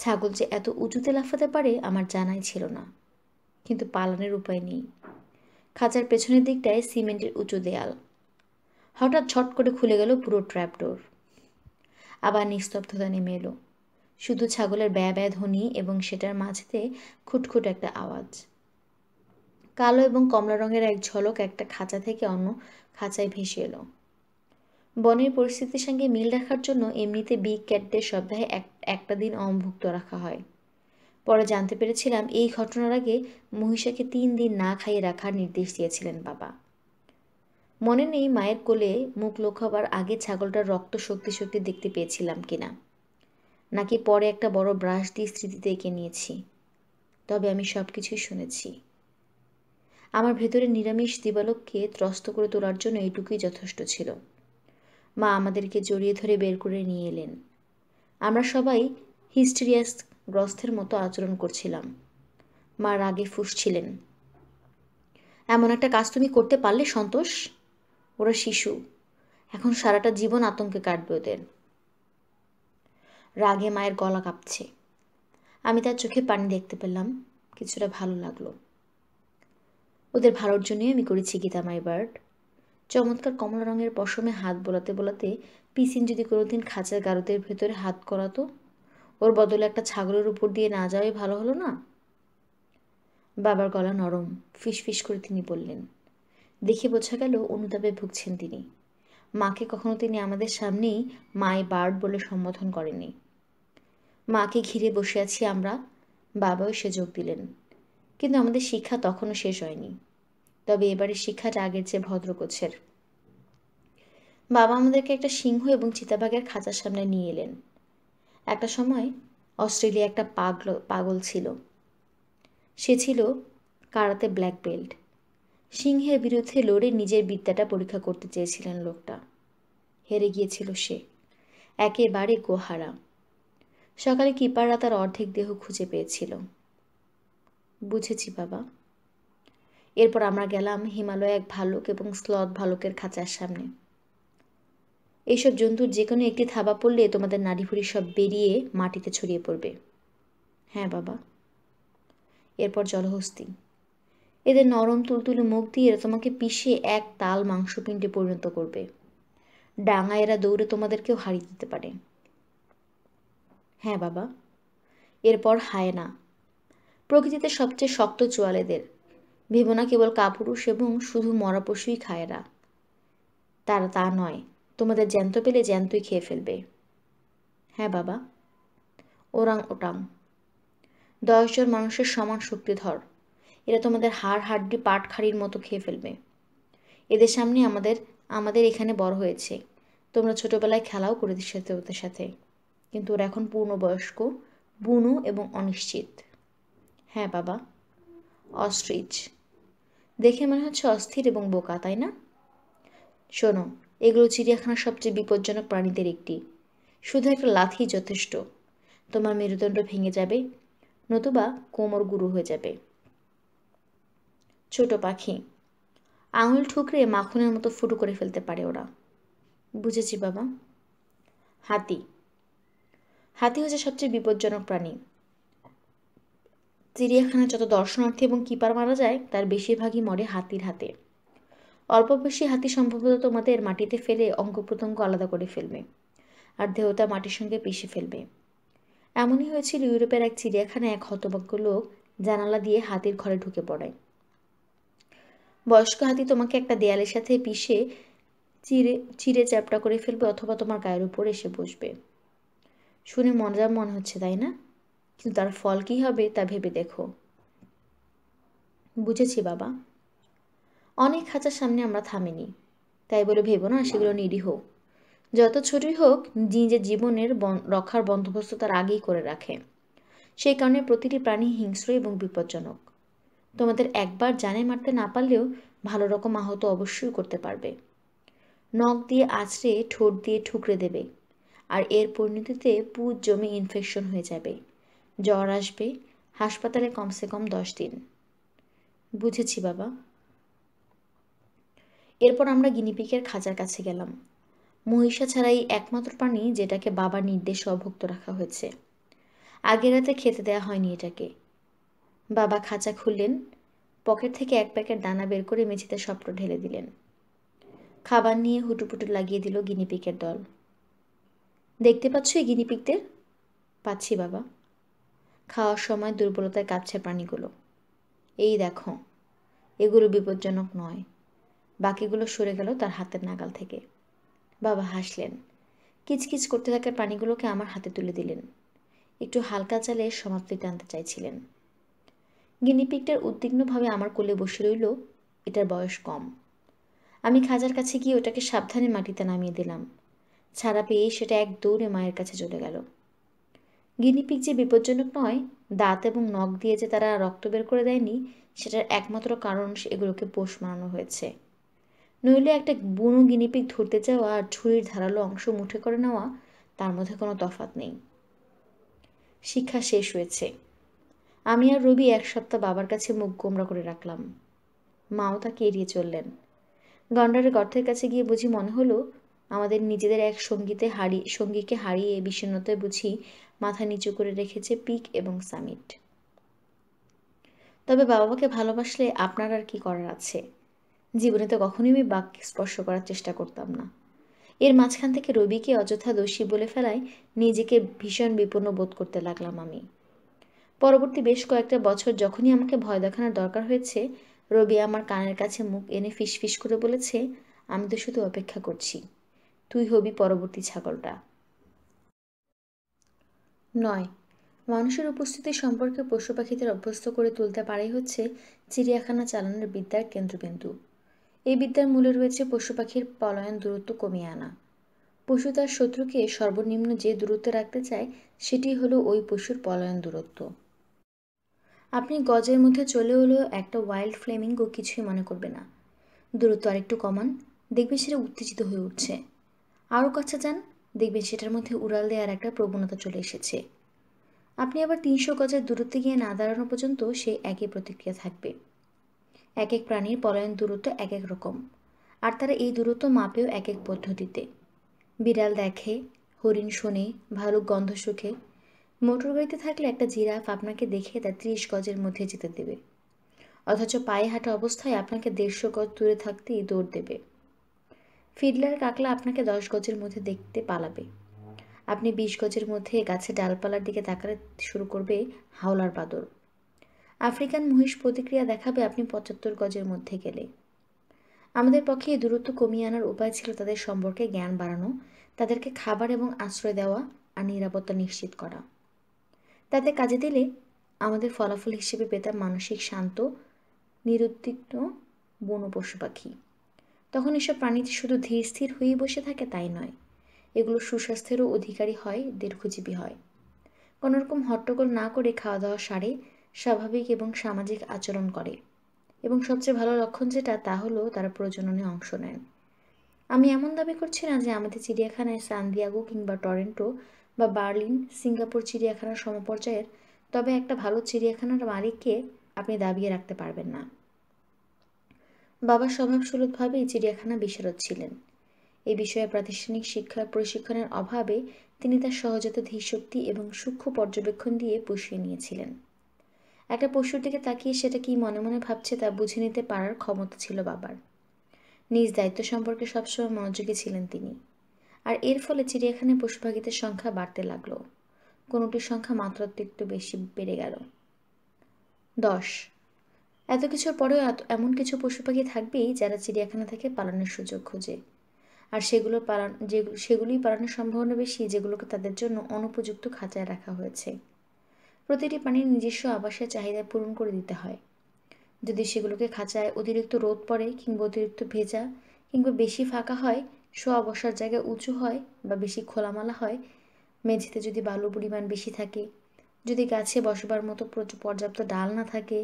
ছাগল যে এত উঁচুতে লাফাতে পারে আমার জানাই ছিল না, কিন্তু পালানোর উপায় নেই। খাঁচার পেছনের দিকটায় সিমেন্টের উঁচু দেয়াল। হঠাৎ ঝট করে খুলে গেল পুরো ট্র্যাপডোর। আবার নিস্তব্ধতা নেমে এলো, শুধু ছাগলের ব্যায়া ব্যায়া ধ্বনি এবং সেটার মাঝেতে খুটখুট একটা আওয়াজ। কালো এবং কমলা রঙের এক ঝলক একটা খাঁচা থেকে অন্য খাঁচায় ভেসে এলো। বনের পরিস্থিতির সঙ্গে মিল রাখার জন্য এমনিতে বিগ ক্যাটদের সপ্তাহে একটা দিন অমভুক্ত রাখা হয়। পরে জানতে পেরেছিলাম এই ঘটনার আগে মহিষাকে 3 দিন না খাইয়ে রাখার নির্দেশ দিয়েছিলেন বাবা। মনে নেই মায়ের কোলে মুখ লোকাবার আগে ছাগলটার রক্ত শক্তি দেখতে পেয়েছিলাম কিনা, নাকি পরে একটা বড় ব্রাশ দিয়ে স্মৃতিতে এঁকে নিয়েছি। তবে আমি সব কিছুই শুনেছি। আমার ভেতরে নিরামিষ দিবালোককে ত্রস্ত করে তোলার জন্য এইটুকুই যথেষ্ট ছিল। মা আমাদেরকে জড়িয়ে ধরে বের করে নিয়ে এলেন। আমরা সবাই হিস্টেরিয়াসগ্রস্তের মতো আচরণ করছিলাম। মা রাগে ফুঁসছিলেন, এমন একটা কাজ তুমি করতে পারলে সন্তোষ? ওরা শিশু, এখন সারাটা জীবন আতঙ্কে কাটবে ওদের। রাগে মায়ের গলা কাঁপছে। আমি তার চোখে পানি দেখতে পেলাম, কিছুটা ভালো লাগলো। ওদের ভালোর জন্যই আমি করেছি গীতা মাই বার্ড। চমৎকার কমলা রঙের পশমে হাত বোলাতে পিসিন যদি কোনোদিন খাঁচার গারদের ভেতরে হাত করাতো, ওর বদলে একটা ছাগলের উপর দিয়ে না যাওয়াই ভালো হলো না? বাবার গলা নরম, ফিসফিস করে তিনি বললেন। দেখে বোঝা গেল অনুতাপে ভুগছেন তিনি। মাকে কখনো তিনি আমাদের সামনেই মাই বার্ড বলে সম্বোধন করেননি। মাকে ঘিরে বসে আছি আমরা, বাবাও এসে যোগ দিলেন। কিন্তু আমাদের শিক্ষা তখনও শেষ হয়নি। তবে এবারের শিক্ষাটা আগের চেয়ে ভদ্রকোছের। বাবা আমাদেরকে একটা সিংহ এবং চিতাবাঘের খাঁচার সামনে নিয়ে এলেন। একটা সময় অস্ট্রেলিয়া একটা পাগল ছিল। সে ছিল কারাতে ব্ল্যাক বেল্ট। সিংহের বিরুদ্ধে লড়ে নিজের বিদ্যাটা পরীক্ষা করতে চেয়েছিলেন লোকটা। হেরে গিয়েছিল সে, একেবারে গোহারা। সকালে কিপাররা তার অর্ধেক দেহ খুঁজে পেয়েছিল। বুঝেছি বাবা। এরপর আমরা গেলাম হিমালয়ে এক ভালুক এবং স্লথ ভালুকের খাঁচার সামনে। এইসব জন্তুর যে কোনো একটি থাবা পড়লে তোমাদের নাড়িভুড়ি সব বেরিয়ে মাটিতে ছড়িয়ে পড়বে। হ্যাঁ বাবা। এরপর জলহস্তি। এদের নরম তুলতুলে মুখ দিয়ে এরা তোমাকে পিষে এক তাল মাংসপিণ্ডে পরিণত করবে। ডাঙা এরা দৌড়ে তোমাদেরকেও হারিয়ে দিতে পারে। হ্যাঁ বাবা। এরপর হায়না। প্রকৃতিতে সবচেয়ে শক্ত চোয়াল এদের। ভেবো না কেবল কাপুরুষ এবং শুধু মরা পশুই খায় এরা। তারা তা নয়, তোমাদের জ্যান্ত পেলে জ্যান্তই খেয়ে ফেলবে। হ্যাঁ বাবা। ওরাং ওটাং। 10 জন মানুষের সমান শক্তিধর। এরা তোমাদের হাড় হাড্ডি পাটখাড়ির মতো খেয়ে ফেলবে। এদের সামনে আমাদের এখানে বড় হয়েছে। তোমরা ছোটবেলায় খেলাও করে দিচ্ছ ওদের সাথে, কিন্তু ওরা এখন পূর্ণবয়স্ক, বুনো এবং অনিশ্চিত। হ্যাঁ বাবা। অস্ট্রিচ। দেখে মনে হচ্ছে অস্থির এবং বোকা, তাই না? শোনো, এগুলো চিড়িয়াখানার সবচেয়ে বিপজ্জনক প্রাণীদের একটি। শুধু একটা লাথি যথেষ্ট, তোমার মেরুদণ্ড ভেঙে যাবে, নতুবা কোমর গুঁড়ো হয়ে যাবে। ছোট পাখি, আঙুল ঠুকরে মাখনের মতো ফুটো করে ফেলতে পারে ওরা। বুঝেছি বাবা। হাতি, হাতি হচ্ছে সবচেয়ে বিপজ্জনক প্রাণী। চিড়িয়াখানায় যত দর্শনার্থী এবং কিপার মারা যায় তার বেশিরভাগই মরে হাতির হাতে। অল্প বয়সী হাতি সম্ভবত তোমাদের মাটিতে ফেলে অঙ্গ প্রত্যঙ্গ আলাদা করে ফেলবে, আর দেহটা মাটির সঙ্গে পিষে ফেলবে। এমনই হয়েছিল ইউরোপের এক চিড়িয়াখানায় এক হতভাগ্য লোক জানালা দিয়ে হাতির ঘরে ঢুকে পড়ে। বয়স্ক হাতি তোমাকে একটা দেয়ালের সাথে পিষে চিড়ে চ্যাপটা করে ফেলবে, অথবা তোমার গায়ের উপর এসে বসবে। শুনে মজা মনে হচ্ছে, তাই না? কিন্তু তার ফল কী হবে তা ভেবে দেখো। বুঝেছি বাবা। অনেক খাঁচার সামনে আমরা থামিনি, তাই বলে ভেবো না সেগুলো নিরীহ। যত ছোটই হোক, নিজের জীবনের রক্ষার বন্দোবস্ত তার আগেই করে রাখে। সেই কারণে প্রতিটি প্রাণী হিংস্র এবং বিপজ্জনক। তোমাদের একবার জানে মারতে না পারলেও ভালো রকম আহত অবশ্যই করতে পারবে। নখ দিয়ে আঁচড়ে ঠোঁট দিয়ে ঠুকরে দেবে, আর এর পরিণতিতে পুঁজ জমে ইনফেকশন হয়ে যাবে, জ্বর আসবে, হাসপাতালে কমসে কম 10 দিন। বুঝেছি বাবা। এরপর আমরা গিনিপিগের খাঁচার কাছে গেলাম। মহিষা ছাড়াই একমাত্র প্রাণী যেটাকে বাবার নির্দেশে অভুক্ত রাখা হয়েছে। আগের রাতে খেতে দেওয়া হয়নি এটাকে। বাবা খাঁচা খুললেন, পকেট থেকে এক প্যাকেট দানা বের করে মেঝেতে সবটা ঢেলে দিলেন। খাবার নিয়ে হুটুপুটু লাগিয়ে দিল গিনিপিগের দল। দেখতে পাচ্ছ এই গিনিপিগদের? পাচ্ছি বাবা। খাওয়ার সময় দুর্বলতায় কাঁপছে প্রাণীগুলো। এই দেখো, এগুলো বিপজ্জনক নয়। বাকিগুলো সরে গেল তার হাতের নাগাল থেকে। বাবা হাসলেন। কিচকিচ করতে থাকা প্রাণীগুলোকে আমার হাতে তুলে দিলেন। একটু হালকা চালে সমাপ্তিতে আনতে চাইছিলেন। গিনিপিগটার উদ্বিগ্নভাবে আমার কোলে বসে রইল। এটার বয়স কম। আমি খাঁচার কাছে গিয়ে ওটাকে সাবধানে মাটিতে নামিয়ে দিলাম। ছাড়া পেয়ে সেটা এক দৌড়ে মায়ের কাছে চলে গেল। গিনিপিগ যে বিপজ্জনক নয়, দাঁত এবং নখ দিয়ে যে তারা রক্ত বের করে দেয়নি, সেটার একমাত্র কারণ এগুলোকে পোষ মানানো হয়েছে। নইলে একটা বুনো গিনিপিগ ধরতে যাওয়া আর ছুরির ধারালো অংশ মুঠে করে নেওয়া, তার মধ্যে কোনো তফাৎ নেই। শিক্ষা শেষ হয়েছে। আমি আর রবি 1 সপ্তাহ বাবার কাছে মুখ গোমরা করে রাখলাম। মাও তাকে এড়িয়ে চললেন। গন্ডারের গর্তের কাছে গিয়ে বুঝি মনে হলো আমাদের নিজেদের এক সঙ্গীকে হারিয়ে বিষণ্ণতায় বুঝি মাথা নিচু করে রেখেছে পিক এবং সামিট। তবে বাবাকে ভালোবাসলে আপনার আর কি করার আছে? জীবনে তো কখনোই আমি বাঘকে স্পর্শ করার চেষ্টা করতাম না। এর মাঝখান থেকে রবিকে অযথা দোষী বলে ফেলায় নিজেকে ভীষণ বিপন্ন বোধ করতে লাগলাম আমি। পরবর্তী বেশ কয়েকটা বছর যখনই আমাকে ভয় দেখানোর দরকার হয়েছে, রবি আমার কানের কাছে মুখ এনে ফিসফিস করে বলেছে, আমি তো শুধু অপেক্ষা করছি, তুই হবি পরবর্তী ছাগলটা। 9. মানুষের উপস্থিতি সম্পর্কে পশু পাখিদের অভ্যস্ত করে তুলতে পারাই হচ্ছে চিড়িয়াখানা চালানোর বিদ্যার কেন্দ্রবিন্দু। এই বিদ্যার মূলে রয়েছে পশু পাখির পলায়ন দূরত্ব কমিয়ে আনা। পশু তার শত্রুকে সর্বনিম্ন যে দূরত্বে রাখতে চায়, সেটি হলো ওই পশুর পলায়ন দূরত্ব। আপনি গজের মধ্যে চলে হলেও একটা ওয়াইল্ড ফ্লেমিঙ্গো কিছুই মনে করবে না। দূরত্ব আরেকটু কমান, দেখবেন সেটা উত্তেজিত হয়ে উঠছে। আরও কাছে যান, দেখবেন সেটার মধ্যে উড়াল দেওয়ার একটা প্রবণতা চলে এসেছে। আপনি আবার 300 গজের দূরত্বে গিয়ে না দাঁড়ানো পর্যন্ত সেই একই প্রতিক্রিয়া থাকবে। এক এক প্রাণীর পলায়ন দূরত্ব এক এক রকম, আর তারা এই দূরত্ব মাপেও এক এক পদ্ধতিতে। বিড়াল দেখে, হরিণ শোনে, ভালুক গন্ধ শুকে। মোটর গাড়িতে থাকলে একটা জিরাফ আপনাকে দেখে তার 30 গজের মধ্যে যেতে দেবে, অথচ পায়ে হাঁটা অবস্থায় আপনাকে 150 গজ দূরে থাকতেই দৌড় দেবে। ফিডলার কাকলা আপনাকে 10 গজের মধ্যে দেখতে পালাবে। আপনি 20 গজের মধ্যে গাছে ডালপালার দিকে তাকাতে শুরু করবে হাওলার বাদর। আফ্রিকান মহিষ প্রতিক্রিয়া দেখাবে আপনি 75 গজের মধ্যে গেলে। আমাদের পক্ষে এই দূরত্ব কমিয়ে আনার উপায় ছিল তাদের সম্পর্কে জ্ঞান বাড়ানো, তাদেরকে খাবার এবং আশ্রয় দেওয়া, আর নিরাপত্তা নিশ্চিত করা। তাতে কাজে দিলে আমাদের ফলাফল হিসেবে পেতাম মানসিক শান্ত, নিরুদ্বিগ্ন বন্য পশু পাখি। তখন এসব প্রাণী শুধু ধীর স্থির হয়েই বসে থাকে তাই নয়, এগুলো সুস্বাস্থ্যেরও অধিকারী হয়, দীর্ঘজীবী হয়। কোনোরকম হট্টগোল না করে খাওয়া দাওয়া সারে, স্বাভাবিক এবং সামাজিক আচরণ করে, এবং সবচেয়ে ভালো লক্ষণ যেটা তা হলো তারা প্রজননে অংশ নেন। আমি এমন দাবি করছি না যে আমাদের চিড়িয়াখানায় সান কিংবা টরন্টো বা বার্লিন, সিঙ্গাপুর চিড়িয়াখানার সমপর্যায়ের, তবে একটা ভালো চিড়িয়াখানার মালিককে আপনি দাবিয়ে রাখতে পারবেন না। বাবা স্বভাবসুলভভাবেই চিড়িয়াখানা বিশারদ ছিলেন। এই বিষয়ে প্রাতিষ্ঠানিক শিক্ষা প্রশিক্ষণের অভাবে তিনি তার সহজাত ধীশক্তি এবং সূক্ষ্ম পর্যবেক্ষণ দিয়ে পুষিয়ে নিয়েছিলেন। একটা পশুর দিকে তাকিয়ে সেটা কি মনে মনে ভাবছে তা বুঝে নিতে পারার ক্ষমতা ছিল বাবার। নিজ দায়িত্ব সম্পর্কে সবসময় মনোযোগী ছিলেন তিনি। আর এর ফলে চিড়িয়াখানায় পশু পাখিদের সংখ্যা বাড়তে লাগলো। কোনোটির সংখ্যা মাত্রাতিরিক্ত বেশি বেড়ে গেল। 10। এত কিছুর পরেও এমন কিছু পশু পাখি থাকবেই যারা চিড়িয়াখানা থেকে পালানোর সুযোগ খোঁজে। আর সেগুলোই পালানোর সম্ভাবনা বেশি যেগুলোকে তাদের জন্য অনুপযুক্ত খাঁচায় রাখা হয়েছে। প্রতিটি প্রাণীর নিজস্ব আবাসের চাহিদা পূরণ করে দিতে হয়। যদি সেগুলোকে খাঁচায় অতিরিক্ত রোদ পড়ে কিংবা অতিরিক্ত ভেজা কিংবা বেশি ফাঁকা হয়, শোয়া বসার জায়গা উঁচু হয় বা বেশি খোলামেলা হয়, মেঝেতে যদি বালুর পরিমাণ বেশি থাকে, যদি গাছে বসবার মতো পর্যাপ্ত ডাল না থাকে,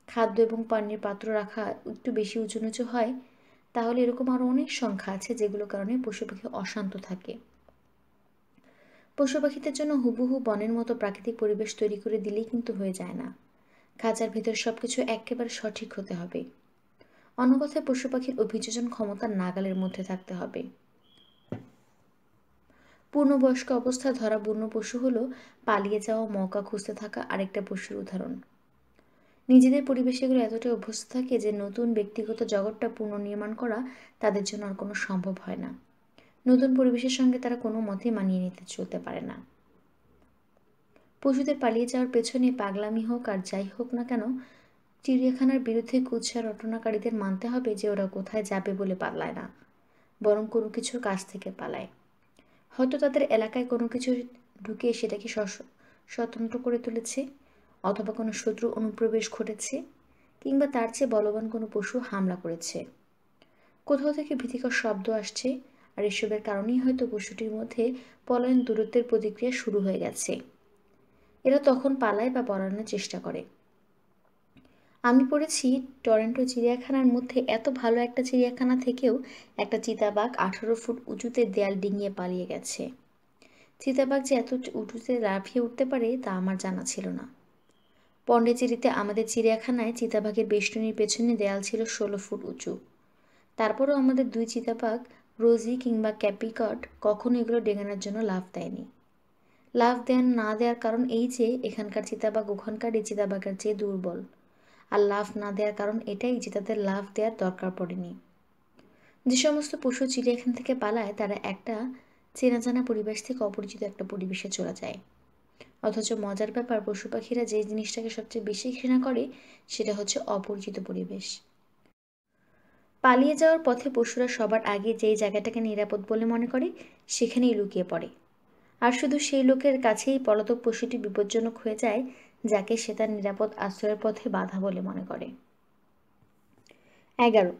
খাদ্য এবং পানির পাত্র রাখা একটু বেশি উঁচু নিচু হয়, তাহলে এরকম আরও অনেক সংখ্যা আছে যেগুলোর কারণে পশু পাখি অশান্ত থাকে। পশু পাখিদের জন্য হুবহু বনের মতো প্রাকৃতিক পরিবেশ তৈরি করে দিলেই কিন্তু হয়ে যায় না। খাঁচার ভেতর সবকিছু একেবারে সঠিক হতে হবে। অন্য কথায় পশু পাখির অভিযোজন ক্ষমতার নাগালের মধ্যে থাকতে হবে। পূর্ণবয়স্ক অবস্থায় ধরা বন্য পশু হলো পালিয়ে যাওয়া মৌকা খুঁজতে থাকা আরেকটা পশুর উদাহরণ। নিজেদের পরিবেশে এগুলো এতটাই অভ্যস্ত থাকে যে নতুন ব্যক্তিগত জগৎটা পুনর্নির্মাণ করা তাদের জন্য আর কোনো সম্ভব হয় না। নতুন পরিবেশের সঙ্গে তারা কোনো মতেই মানিয়ে নিতে চলতে পারে না। পশুদের পালিয়ে যাওয়ার পেছনে পাগলামি হোক আর যাই হোক না কেন, চিড়িয়াখানার বিরুদ্ধে কুৎসা রটনাকারীদের মানতে হবে যে ওরা কোথায় যাবে বলে পালায় না, বরং কোনো কিছুর কাছ থেকে পালায়। হয়তো তাদের এলাকায় কোনো কিছু ঢুকে সেটাকে স্বতন্ত্র করে তুলেছে, অথবা কোনো শত্রু অনুপ্রবেশ ঘটেছে, কিংবা তার চেয়ে বলবান কোনো পশু হামলা করেছে। কোথাও থেকে ভীতিকর শব্দ আসছে, আর এসবের কারণেই হয়তো পশুটির মধ্যে পলায়ন দূরত্বের প্রতিক্রিয়া শুরু হয়ে গেছে। এরা তখন পালায় বা পলানোর চেষ্টা করে। আমি পড়েছি টরন্টো চিড়িয়াখানার মধ্যে এত ভালো একটা চিড়িয়াখানা থেকেও একটা চিতাবাঘ 18 ফুট উঁচুতে দেয়াল ডিঙিয়ে পালিয়ে গেছে। চিতাবাঘ যে এত উঁচুতে লাফিয়ে উঠতে পারে তা আমার জানা ছিল না। পন্ডিচেরিতে আমাদের চিড়িয়াখানায় চিতাবাঘের বেষ্টনীর পেছনে দেয়াল ছিল 16 ফুট উঁচু। তারপরও আমাদের 2 চিতাবাঘ, রোজি কিংবা ক্যাপিকট, কখনো এগুলো ডেঙানোর জন্য লাফ দেয়নি। লাফ না দেওয়ার কারণ এই যে এখানকার চিতাবাঘ ওখানকার এই চিতাবাঘের চেয়ে দুর্বল। আর লাফ না দেওয়ার কারণ এটাই যে তাদের লাফ দেওয়ার দরকার পড়েনি। যে সমস্ত পশু চিড়িয়াখানা থেকে পালায় তারা একটা চেনা জানা পরিবেশ থেকে অপরিচিত একটা পরিবেশে চলে যায়। অথচ মজার ব্যাপার, পশু পাখিরা যে জিনিসটাকে সবচেয়ে বেশি ঘৃণা করে সেটা হচ্ছে অপরিচিত পরিবেশ। পালিয়ে যাওয়ার পথে পশুরা সবার আগে যেই জায়গাটাকে নিরাপদ বলে মনে করে সেখানেই লুকিয়ে পড়ে। আর শুধু সেই লোকের কাছেই পলাতক পশুটি বিপজ্জনক হয়ে যায় যাকে সে তার নিরাপদ আশ্রয়ের পথে বাধা বলে মনে করে। 11।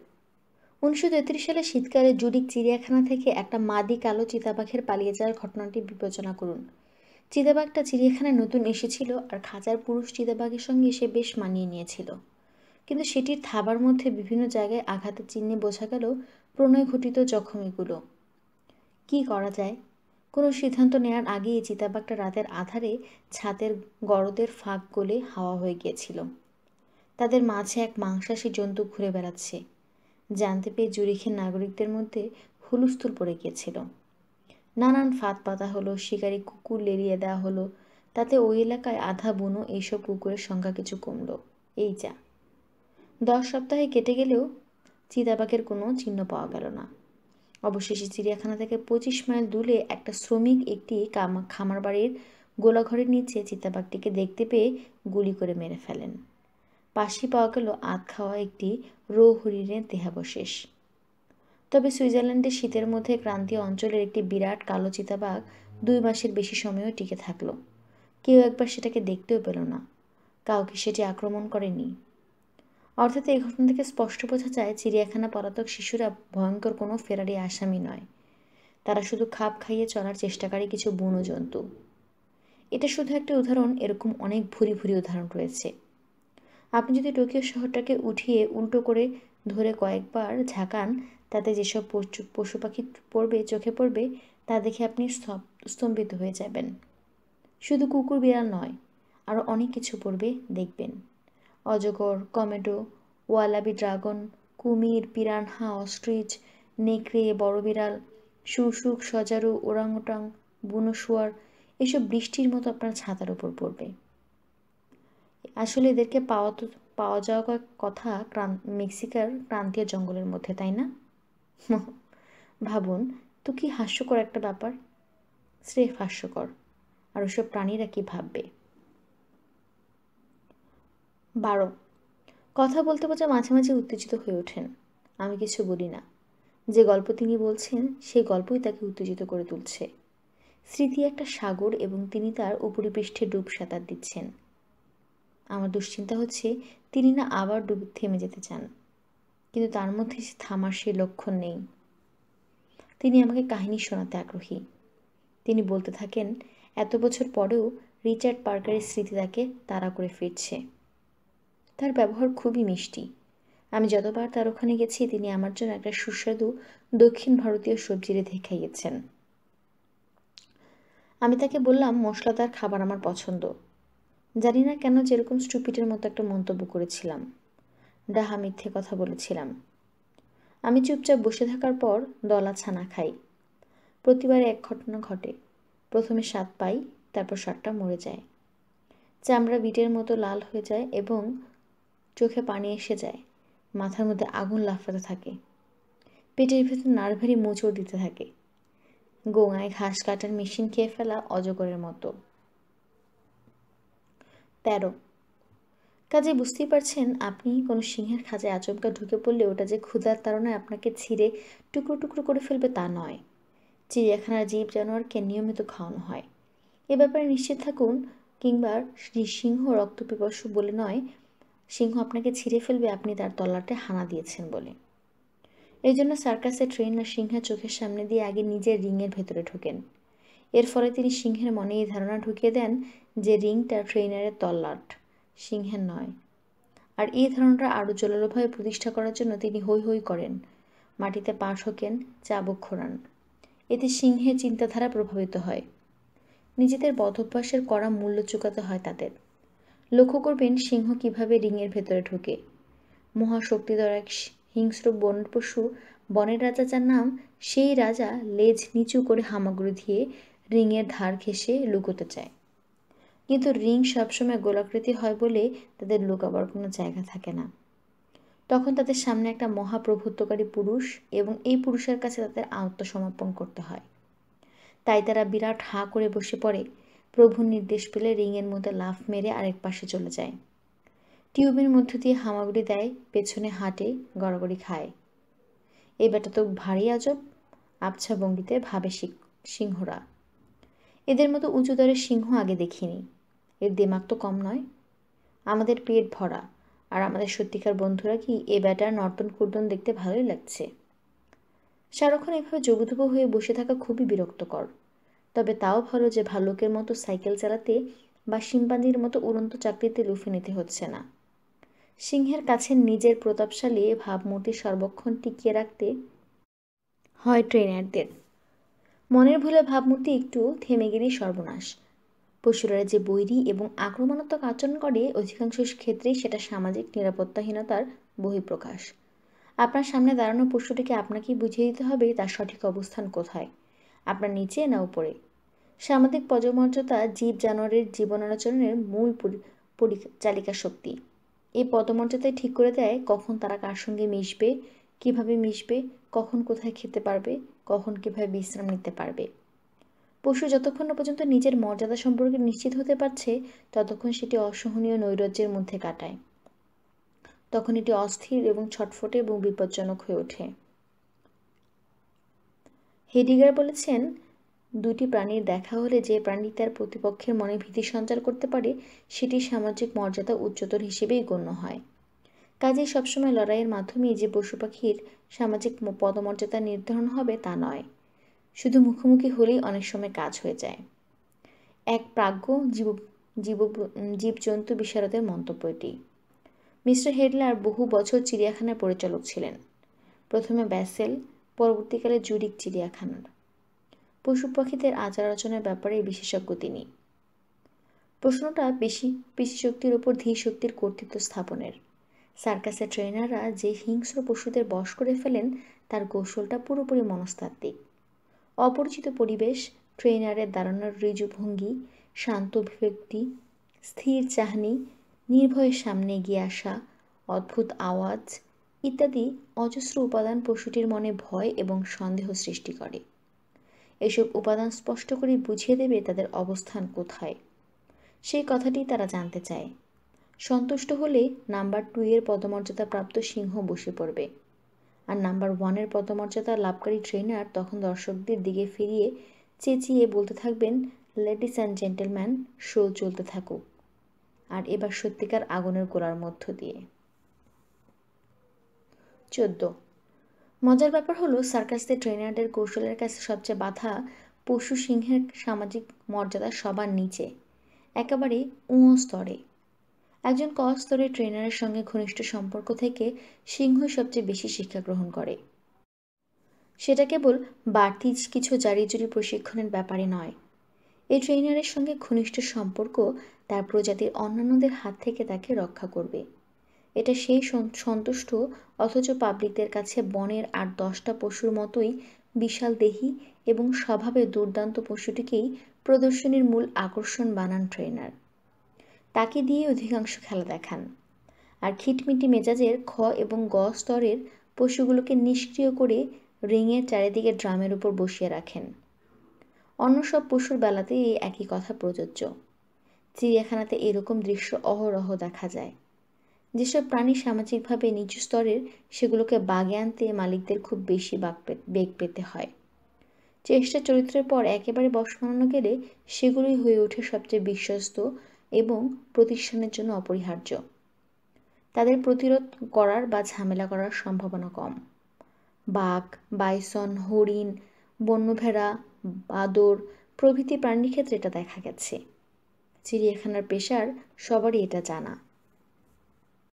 1933 সালে শীতকালে জুরিক চিড়িয়াখানা থেকে একটা মাদি কালো চিতাবাঘের পালিয়ে যাওয়ার ঘটনাটি বিবেচনা করুন। চিতাবাঘটা চিড়িয়াখানায় নতুন এসেছিল আর খাঁচার পুরুষ চিতাবাঘের সঙ্গে সে বেশ মানিয়ে নিয়েছিল, কিন্তু সেটির থাবার মধ্যে বিভিন্ন জায়গায় আঘাতের চিহ্নে বোঝা গেল প্রণয় ঘটিত জখম এগুলো। কী করা যায়? কোনো সিদ্ধান্ত নেওয়ার আগেই চিতাবাঘটা রাতের আধারে ছাদের গরদের ফাঁক গলে হাওয়া হয়ে গিয়েছিল। তাদের মাঝে এক মাংসাশী জন্তু ঘুরে বেড়াচ্ছে জানতে পেয়ে জুরিখের নাগরিকদের মধ্যে হুলস্থুল পড়ে গিয়েছিল। নানান ফাঁদ পাতা হলো, শিকারী কুকুর লেলিয়ে দেওয়া হলো, তাতে ওই এলাকায় আধা বুনো এইসব কুকুরের সংখ্যা কিছু কমল। এই যা 10 সপ্তাহে কেটে গেলেও চিতাবাঘের কোনো চিহ্ন পাওয়া গেল না। অবশেষে চিড়িয়াখানা থেকে 25 মাইল দূরে একটা শ্রমিক একটি খামার বাড়ির গোলাঘরের নিচে চিতাবাঘটিকে দেখতে পেয়ে গুলি করে মেরে ফেলেন। পাশেই পাওয়া গেল আধ খাওয়া একটি রো হরিণের দেহাবশেষ। তবে সুইজারল্যান্ডের শীতের মধ্যে ক্রান্তীয় অঞ্চলের একটি বিরাট কালো চিতাবাঘ 2 মাসের বেশি সময়ও টিকে থাকলো। কেউ একবার সেটাকে দেখতেও পেল না, কাউকে সেটি আক্রমণ করেনি। অর্থাৎ এই ঘটনা থেকে স্পষ্ট বোঝা যায় চিড়িয়াখানা পলাতক শিশুরা ভয়ঙ্কর কোনো ফেরারি আসামি নয়, তারা শুধু খাপ খাইয়ে চলার চেষ্টাকারী কিছু বুনো জন্তু। এটা শুধু একটা উদাহরণ, এরকম অনেক ভুরি ভুরি উদাহরণ রয়েছে। আপনি যদি টোকিও শহরটাকে উঠিয়ে উল্টো করে ধরে কয়েকবার ঝাঁকান তাতে যেসব পশু পাখি চোখে পড়বে তা দেখে আপনি স্তম্ভিত হয়ে যাবেন। শুধু কুকুর বিড়াল নয়, আরও অনেক কিছু পড়বে দেখবেন। অজগর, কমেডো, ওয়ালাবি ড্রাগন, কুমির, পিরানহা, অস্ট্রিচ, নেকড়ে, বড় বিড়াল, শুশুক, সজারু, ওরাংওটাং, বুনো শুয়োর, এসব বৃষ্টির মতো আপনার ছাতার উপর পড়বে। আসলে এদেরকে পাওয়া যাওয়া কথা মেক্সিকার ক্রান্তীয় জঙ্গলের মধ্যে, তাই না? ভাবুন তো কি হাস্যকর একটা ব্যাপার, স্রেফ হাস্যকর। আর ওসব প্রাণীরা কি ভাববে। 12, কথা বলতে বলতে মাঝে মাঝে উত্তেজিত হয়ে ওঠেন। আমি কিছু বলি না। যে গল্প তিনি বলছেন সেই গল্পই তাকে উত্তেজিত করে তুলছে। স্মৃতি একটা সাগর এবং তিনি তার উপরিপৃষ্ঠে ডুব সাঁতার দিচ্ছেন। আমার দুশ্চিন্তা হচ্ছে তিনি না আবার থেমে যেতে চান, কিন্তু তার মধ্যে থামার সেই লক্ষণ নেই। তিনি আমাকে কাহিনী শোনাতে আগ্রহী। তিনি বলতে থাকেন, এত বছর পরেও রিচার্ড পার্কারের স্মৃতি তাকে তাড়া করে ফিরছে। তার ব্যবহার খুবই মিষ্টি। আমি যতবার তার ওখানে গেছি তিনি আমার জন্য একটা সুস্বাদু দক্ষিণ ভারতীয় সবজি রেঁধে খাইয়েছেন। আমি তাকে বললাম মশলাদার খাবার আমার পছন্দ। জানি না কেন যেরকম স্টুপিডের মতো একটা মন্তব্য করেছিলাম, ডাহা মিথ্যে কথা বলেছিলাম। আমি চুপচাপ বসে থাকার পর দলা ছানা খাই। প্রতিবার এক ঘটনা ঘটে। প্রথমে স্বাদ পাই, তারপর স্বাদটা মরে যায়। চামড়া বিটের মতো লাল হয়ে যায় এবং চোখে পানি এসে যায়। মাথার মধ্যে আগুন লাফাতে থাকে। পেটের ভেতর নার্ভারি মোচড় দিতে থাকে। গোঙায় ঘাস কাটার মেশিন খেয়ে ফেলা অজগরের মতো। 13, কাজে বুঝতেই পারছেন আপনি কোনো সিংহের খাঁচায় আচমকা ঢুকে পড়লে ওটা যে ক্ষুধার তাড়নায় আপনাকে ছিঁড়ে টুকরো টুকরো করে ফেলবে তা নয়। চিড়িয়াখানার জীব জানোয়ারকে নিয়মিত খাওয়ানো হয়। এ ব্যাপারে নিশ্চিত থাকুন। কিংবা সিংহ রক্তপিপাসু বলে নয়, সিংহ আপনাকে ছিঁড়ে ফেলবে আপনি তার তল্লাটে হানা দিয়েছেন বলে। এই জন্য সার্কাসের ট্রেনার সিংহের চোখের সামনে দিয়ে আগে নিজের রিংয়ের ভেতরে ঢোকেন। এর ফলে তিনি সিংহের মনে এই ধারণা ঢুকিয়ে দেন যে রিংটা ট্রেনারের তল্লাট, সিংহের নয়। আর এই ধারণাটা আরও জোরালোভাবে প্রতিষ্ঠা করার জন্য তিনি হৈ হৈ করেন, মাটিতে পা ঠোকেন, চাবুক খোঁড়ান। এতে সিংহের চিন্তাধারা প্রভাবিত হয়। নিজেদের বদভ্যাসের কড়া মূল্য চুকাতে হয় তাদের। লক্ষ্য করবেন সিংহ কিভাবে রিংয়ের ভেতরে ঢোকে। মহাশক্তিধর এক হিংস্র বন পশু, বনের রাজা যার নাম, সেই রাজা লেজ নিচু করে হামাগুড়ি দিয়ে রিংয়ের ধার ঘেঁষে লুকোতে চায়। কিন্তু রিং সবসময় গোলাকৃতি হয় বলে তাদের লুকাবার কোনো জায়গা থাকে না। তখন তাদের সামনে একটা মহাপ্রভুত্বকারী পুরুষ এবং এই পুরুষের কাছে তাদের আত্মসমর্পণ করতে হয়। তাই তারা বিরাট হাঁ করে বসে পড়ে। প্রভুর নির্দেশ পেলে রিংয়ের মধ্যে লাফ মেরে আরেক পাশে চলে যায়। টিউবের মধ্য দিয়ে হামাগুড়ি দেয়, পেছনে হাঁটে, গড়াগড়ি খায়। এই ব্যাটা তো ভারী আজব, আবছা ভঙ্গিতে ভাবে সিংহরা। এদের মতো উঁচু দরের সিংহ আগে দেখিনি। এর দিমাগ তো কম নয়। আমাদের পেট ভরা, আর আমাদের সত্যিকার বন্ধুরা কি এ ব্যাটার নর্তন কুর্দন দেখতে ভালোই লাগছে। সারাক্ষণ এভাবে জবুথবু হয়ে বসে থাকা খুবই বিরক্তকর। তবে তাও ভালো যে ভাল্লুকের মতো সাইকেল চালাতে বা শিম্পাঞ্জির মতো উড়ন্ত চাকরিতে লুফে নিতে হচ্ছে না। সিংহের কাছে নিজের প্রতাপশালী ভাবমূর্তি সর্বক্ষণ টিকিয়ে রাখতে হয় ট্রেনারদের। মনের ভুলে ভাবমূর্তি একটু থেমে গেলেই সর্বনাশ। পশুরা যে বৈরী এবং আক্রমণাত্মক আচরণ করে অধিকাংশ ক্ষেত্রেই সেটা সামাজিক নিরাপত্তাহীনতার বহিঃপ্রকাশ। আপনার সামনে দাঁড়ানো পশুটিকে আপনাকেই বুঝিয়ে দিতে হবে তার সঠিক অবস্থান কোথায়, আপনার নিচে না উপরে। সামাজিক পদমর্যাদা জীব জানোয়ারের জীবনাচরণের মূল পরিচালিকা শক্তি। এই পদমর্যাদায় ঠিক করে দেয় কখন তারা কার সঙ্গে মিশবে, কিভাবে মিশবে, কখন কোথায় খেতে পারবে, কখন কিভাবে বিশ্রাম নিতে পারবে। পশু যতক্ষণ না পর্যন্ত নিজের মর্যাদা সম্পর্কে নিশ্চিত হতে পারছে ততক্ষণ সেটি অসহনীয় নৈরাজ্যের মধ্যে কাটায়। তখন এটি অস্থির এবং ছটফটে এবং বিপজ্জনক হয়ে ওঠে। হেডিগার বলেছেন, দুটি প্রাণীর দেখা হলে যে প্রাণী তার প্রতিপক্ষের মনে ভীতি সঞ্চার করতে পারে সেটি সামাজিক মর্যাদা উচ্চতর হিসেবেই গণ্য হয়। কাজেই সবসময় লড়াইয়ের মাধ্যমেই যে পশু পাখির সামাজিক পদমর্যাদা নির্ধারণ হবে তা নয়। শুধু মুখোমুখি হলেই অনেক সময় কাজ হয়ে যায়। এক প্রাজ্ঞ জীবজন্তু বিশারদের মন্তব্য এটি। মিস্টার হেডলার বহু বছর চিড়িয়াখানার পরিচালক ছিলেন। প্রথমে ব্যাসেল, পরবর্তীকালে জুরিক চিড়িয়াখানার। পশু পাখিদের আচার আচরণের ব্যাপারে বিশেষজ্ঞ তিনি। প্রশ্নটা পেশিশক্তির ওপর ধীর শক্তির কর্তৃত্ব স্থাপনের। সার্কাসের ট্রেনাররা যে হিংস্র পশুদের বশ করে ফেলেন তার কৌশলটা পুরোপুরি মনস্তাত্ত্বিক। অপরিচিত পরিবেশ, ট্রেনারের দাঁড়ানোর ঋজু ভঙ্গি, শান্ত অভিব্যক্তি, স্থির চাহনি, নির্ভয়ে সামনে এগিয়ে আসা, অদ্ভুত আওয়াজ ইত্যাদি অজস্র উপাদান পশুটির মনে ভয় এবং সন্দেহ সৃষ্টি করে। এসব উপাদান স্পষ্ট করে বুঝিয়ে দেবে তাদের অবস্থান কোথায়। সেই কথাটি তারা জানতে চায়। সন্তুষ্ট হলে নাম্বার 2 এর পদমর্যাদাপ্রাপ্ত সিংহ বসে পড়বে, আর নাম্বার 1 এর পদমর্যাদা লাভকারী ট্রেনার তখন দর্শকদের দিকে ফিরিয়ে চেঁচিয়ে বলতে থাকবেন, লেডিস অ্যান্ড জেন্টেলম্যান, শো চলতে থাকুক, আর এবার সত্যিকার আগুনের গোলার মধ্য দিয়ে। 14। মজার ব্যাপার হলো সার্কাসদের ট্রেনারদের কৌশলের কাছে সবচেয়ে বাধা পশু সিংহের সামাজিক মর্যাদা সবার নিচে, একেবারে স্তরে। একজন ক স্তরের ট্রেনারের সঙ্গে ঘনিষ্ঠ সম্পর্ক থেকে সিংহ সবচেয়ে বেশি শিক্ষা গ্রহণ করে। সেটা কেবল বাড়তি কিছু জারিজুরি প্রশিক্ষণের ব্যাপারে নয়। এই ট্রেনারের সঙ্গে ঘনিষ্ঠ সম্পর্ক তার প্রজাতির অন্যান্যদের হাত থেকে তাকে রক্ষা করবে। এটা সেই সন্তুষ্ট অথচ পাবলিকদের কাছে বনের আর 10টা পশুর মতোই বিশাল দেহী এবং স্বভাবে দুর্দান্ত পশুটিকেই প্রদর্শনীর মূল আকর্ষণ বানান ট্রেনার। তাকে দিয়ে অধিকাংশ খেলা দেখান, আর খিটমিটি মেজাজের খ এবং গ স্তরের পশুগুলোকে নিষ্ক্রিয় করে রিংয়ের চারিদিকে ড্রামের উপর বসিয়ে রাখেন। অন্য সব পশুর বেলাতে এই একই কথা প্রযোজ্য। চিড়িয়াখানাতে এরকম দৃশ্য অহরহ দেখা যায়। যেসব প্রাণী সামাজিকভাবে নিচু স্তরের সেগুলোকে বাগে আনতে মালিকদের খুব বেশি বেগ পেতে হয়। চেষ্টা চরিত্রের পর একেবারে বশ মানানো গেলে সেগুলোই হয়ে ওঠে সবচেয়ে বিশ্বস্ত এবং প্রতিষ্ঠানের জন্য অপরিহার্য। তাদের প্রতিরোধ করার বা ঝামেলা করার সম্ভাবনা কম। বাঘ, বাইসন, হরিণ, বন্য ভেড়া, বাদর প্রভৃতি প্রাণীর ক্ষেত্রে এটা দেখা গেছে। চিড়িয়াখানার পেশার সবারই এটা জানা।